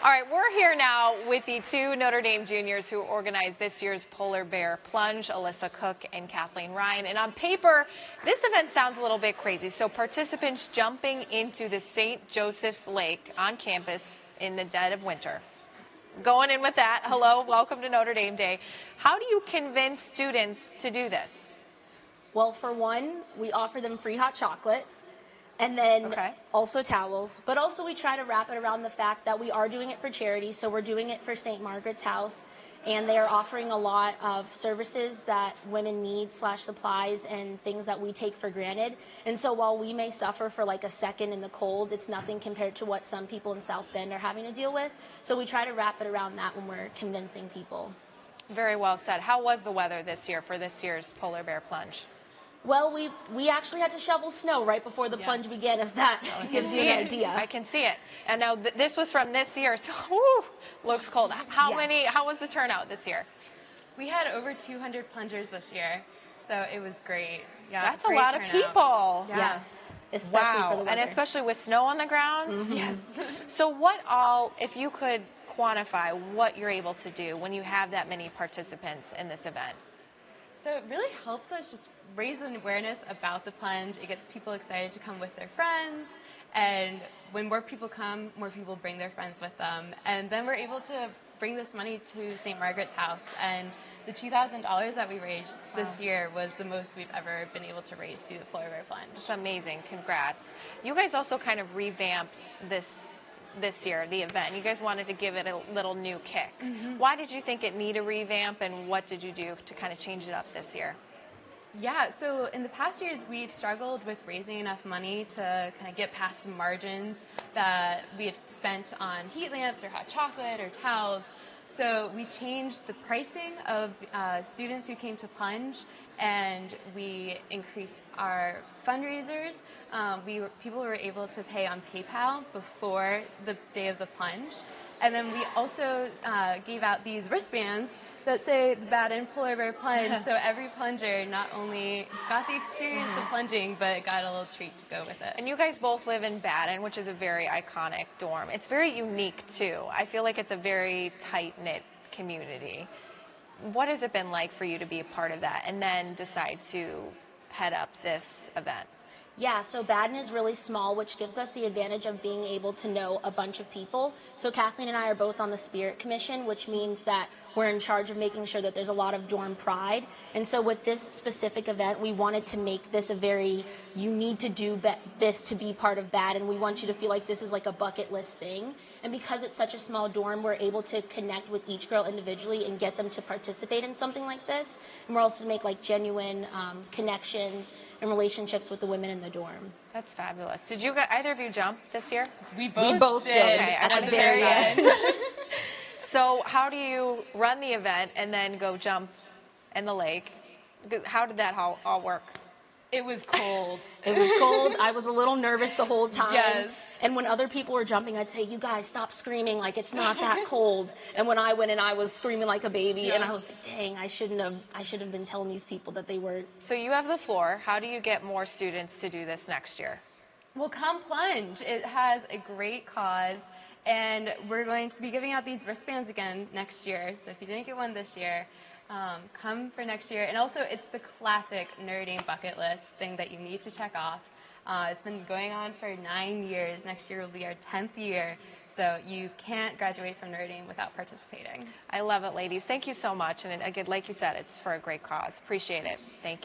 All right, we're here now with the two Notre Dame juniors who organized this year's Polar Bear Plunge, Alyssa Cook and Kathleen Ryan. And on paper, this event sounds a little bit crazy. So participants jumping into the St. Joseph's Lake on campus in the dead of winter. Going in with that, hello, welcome to Notre Dame Day. How do you convince students to do this? Well, for one, we offer them free hot chocolate. And then also towels, but also we try to wrap it around the fact that we are doing it for charity. So we're doing it for St. Margaret's House, and they are offering a lot of services that women need / supplies and things that we take for granted. And so while we may suffer for like a second in the cold, it's nothing compared to what some people in South Bend are having to deal with. So we try to wrap it around that when we're convincing people. Very well said. How was the weather this year for this year's Polar Bear Plunge? Well, we actually had to shovel snow right before the plunge began, if that gives you an idea. I can see it. And now this was from this year, so whew, looks cold. How was the turnout this year? We had over 200 plungers this year, so it was great. Yeah, that's a lot of people. Yeah. Yes, especially for the weather. And especially with snow on the ground. Yes. So what all, if you could quantify what you're able to do when you have that many participants in this event? So it really helps us just raise an awareness about the plunge. It gets people excited to come with their friends, and when more people come, more people bring their friends with them. And then we're able to bring this money to St. Margaret's House, and the $2,000 that we raised this year was the most we've ever been able to raise through the Polar Bear Plunge. It's amazing. Congrats. You guys also kind of revamped this year, the event. You guys wanted to give it a little new kick. Why did you think it needed a revamp, and what did you do to kind of change it up this year? Yeah, so in the past years, we've struggled with raising enough money to kind of get past the margins that we had spent on heat lamps or hot chocolate or towels. So we changed the pricing of students who came to plunge, and we increased our fundraisers. People were able to pay on PayPal before the day of the plunge. And then we also gave out these wristbands that say the Baden Polar Bear Plunge. So every plunger not only got the experience of plunging, but got a little treat to go with it. And you guys both live in Baden, which is a very iconic dorm. It's very unique, too. I feel like it's a very tight-knit community. What has it been like for you to be a part of that and then decide to head up this event? Yeah, so Baden is really small, which gives us the advantage of being able to know a bunch of people. So Kathleen and I are both on the Spirit Commission, which means that we're in charge of making sure that there's a lot of dorm pride. And so with this specific event, we wanted to make this a very, you need to do this to be part of Baden. We want you to feel like this is like a bucket list thing. And because it's such a small dorm, we're able to connect with each girl individually and get them to participate in something like this. And we're also to make like genuine connections and relationships with the women in the dorm. That's fabulous. Did you either of you jump this year? We both did. Okay, at the very end. So how do you run the event and then go jump in the lake? How did that all work? It was cold. It was cold. I was a little nervous the whole time. Yes. And when other people were jumping, I'd say, you guys, stop screaming, like it's not that cold. And when I went in, I was screaming like a baby, and I was like, dang, I should have been telling these people that they weren't. So you have the floor. How do you get more students to do this next year? Well, come plunge. It has a great cause, and we're going to be giving out these wristbands again next year. So if you didn't get one this year, come for next year. And also, it's the classic Notre Dame bucket list thing that you need to check off. It's been going on for 9 years. Next year will be our 10th year. So you can't graduate from Notre Dame without participating. I love it, ladies. Thank you so much. And again, like you said, it's for a great cause. Appreciate it. Thank you.